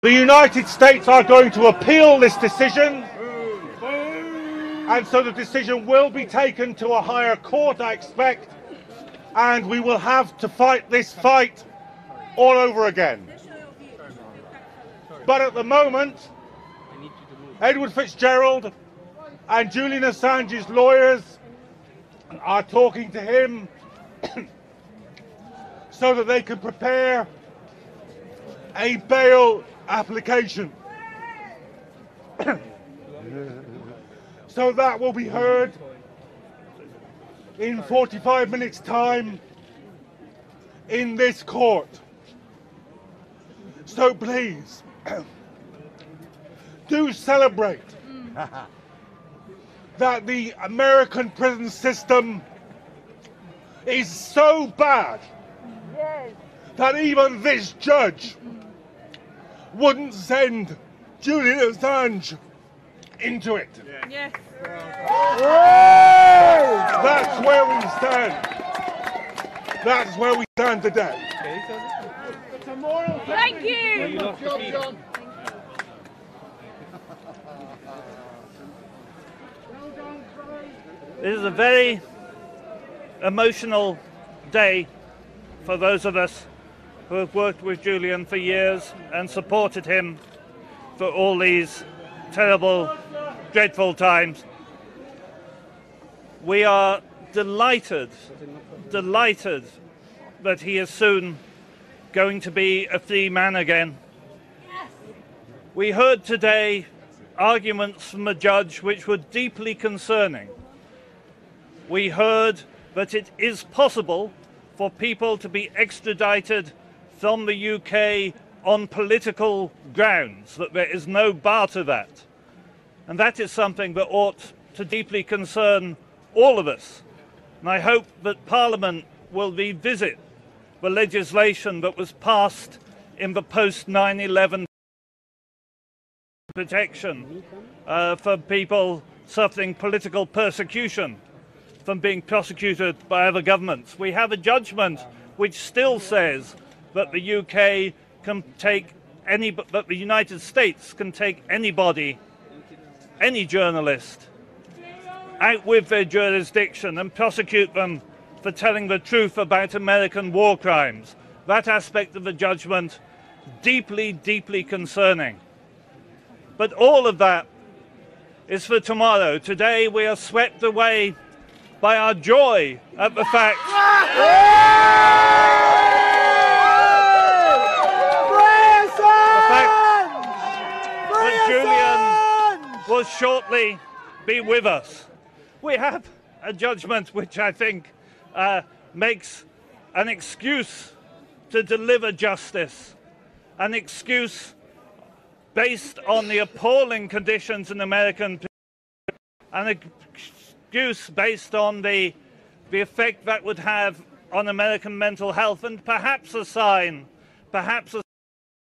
The United States are going to appeal this decision, and so the decision will be taken to a higher court, I expect, and we will have to fight this fight all over again. But at the moment, Edward Fitzgerald and Julian Assange's lawyers are talking to him so that they can prepare a bail application. So that will be heard in 45 minutes' time in this court. So please, do celebrate that the American prison system is so bad that even this judge wouldn't send Julian Assange into it. Yes. That's where we stand. That's where we stand today. Thank you. This is a very emotional day for those of us who have worked with Julian for years and supported him for all these terrible, dreadful times. We are delighted that he is soon going to be a free man again. We heard today arguments from the judge which were deeply concerning. We heard that it is possible for people to be extradited from the UK on political grounds, that there is no bar to that. And that is something that ought to deeply concern all of us. And I hope that Parliament will revisit the legislation that was passed in the post-9/11 protection for people suffering political persecution from being prosecuted by other governments. We have a judgment which still says that the UK can take that the United States can take anybody, any journalist, out with their jurisdiction and prosecute them for telling the truth about American war crimes. That aspect of the judgment, deeply, deeply concerning. But all of that is for tomorrow. Today we are swept away by our joy at the fact that Julian will shortly be with us. We have a judgment which I think makes an excuse to deliver justice, an excuse based on the appalling conditions in American prison, an excuse based on the effect that would have on American mental health, and perhaps a sign, perhaps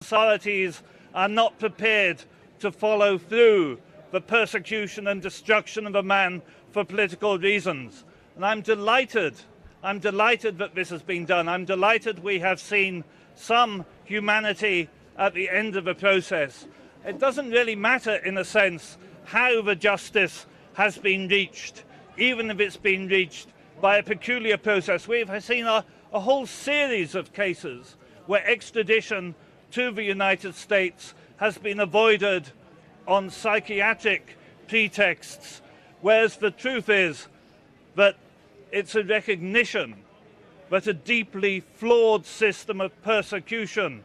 authorities are not prepared to follow through the persecution and destruction of a man for political reasons. And I'm delighted that this has been done. I'm delighted we have seen some humanity at the end of the process. It doesn't really matter, in a sense, how the justice has been reached, even if it's been reached by a peculiar process. We've seen a whole series of cases where extradition to the United States has been avoided on psychiatric pretexts, whereas the truth is that it's a recognition that a deeply flawed system of persecution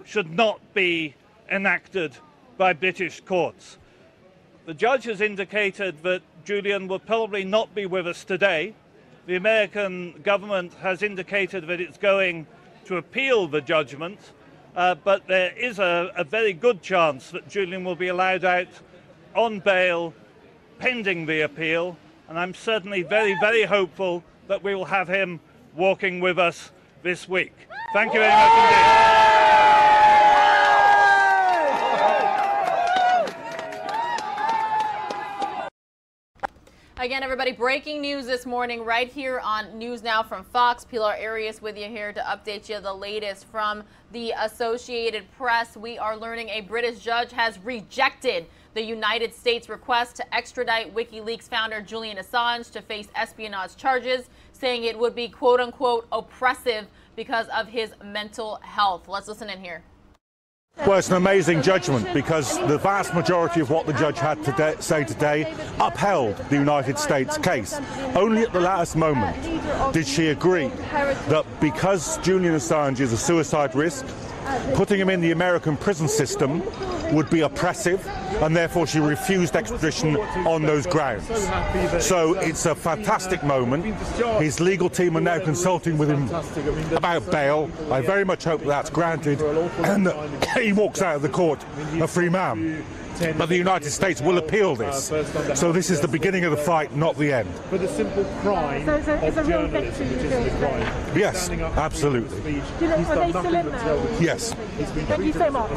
should not be enacted by British courts. The judge has indicated that Julian will probably not be with us today. The American government has indicated that it's going to appeal the judgment, but there is a very good chance that Julian will be allowed out on bail pending the appeal, and I'm certainly very, very hopeful that we will have him walking with us this week. Thank you very much indeed. Again, everybody, breaking news this morning right here on News Now from Fox. Pilar Arias with you here to update you the latest from the Associated Press. We are learning a British judge has rejected the United States request to extradite WikiLeaks founder Julian Assange to face espionage charges, saying it would be quote unquote oppressive because of his mental health. Let's listen in here. Well, it's an amazing judgment because the vast majority of what the judge had to say today upheld the United States case. Only at the last moment did she agree that because Julian Assange is a suicide risk, putting him in the American prison system would be oppressive, and therefore she refused extradition on those grounds. So it's a fantastic moment. His legal team are now consulting with him about bail. I very much hope that's granted and that he walks out of the court a free man. But the United States will appeal this. So this is the beginning of the fight, not the end. For the simple crime of journalism, which is the crime. Yes, absolutely. Yes. Thank you so much.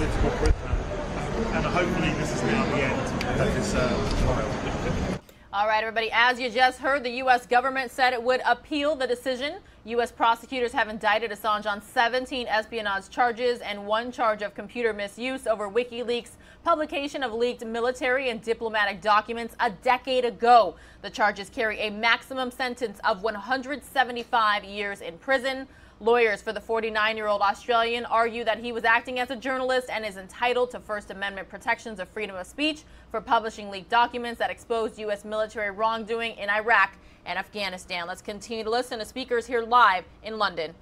And hopefully this is now the end of this trial. All right, everybody, as you just heard, the U.S. government said it would appeal the decision. U.S. prosecutors have indicted Assange on 17 espionage charges and 1 charge of computer misuse over WikiLeaks' publication of leaked military and diplomatic documents a decade ago. The charges carry a maximum sentence of 175 years in prison. Lawyers for the 49-year-old Australian argue that he was acting as a journalist and is entitled to First Amendment protections of freedom of speech for publishing leaked documents that exposed U.S. military wrongdoing in Iraq and Afghanistan. Let's continue to listen to speakers here live in London.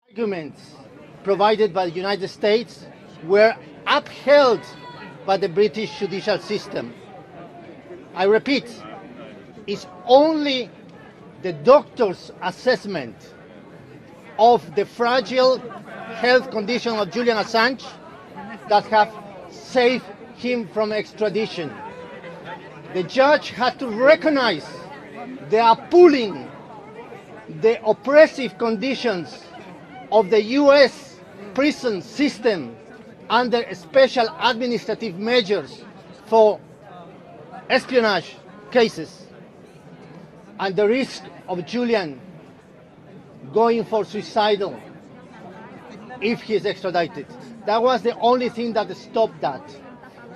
Arguments provided by the United States were upheld by the British judicial system. I repeat, it's only the doctor's assessment of the fragile health condition of Julian Assange that have saved him from extradition. The judge had to recognize the appalling, the oppressive conditions of the U.S. prison system under special administrative measures for espionage cases and the risk of Julian going for suicidal if he is extradited. That was the only thing that stopped that.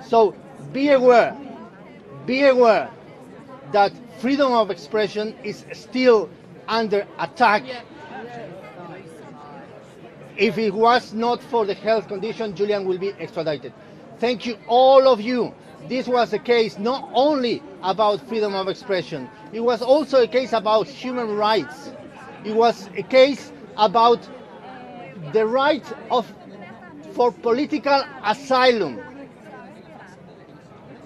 So be aware that freedom of expression is still under attack. If it was not for the health condition, Julian will be extradited. Thank you, all of you. This was a case not only about freedom of expression, it was also a case about human rights. It was a case about the right for political asylum.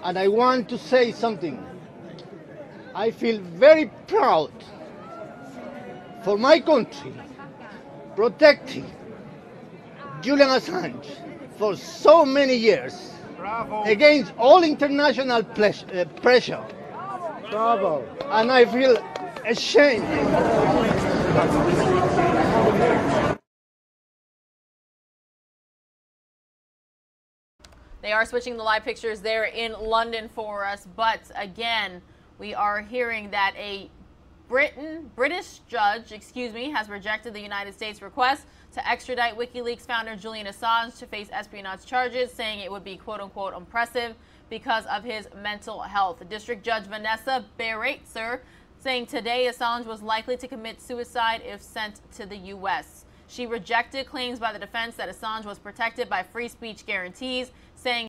And I want to say something. I feel very proud for my country protecting Julian Assange for so many years. Bravo. Against all international pressure. Bravo. And I feel ashamed. They are switching the live pictures there in London for us, but again, we are hearing that a British judge, has rejected the United States request to extradite WikiLeaks founder Julian Assange to face espionage charges, saying it would be quote-unquote oppressive because of his mental health. District Judge Vanessa Bereitzer saying today Assange was likely to commit suicide if sent to the U.S. She rejected claims by the defense that Assange was protected by free speech guarantees, saying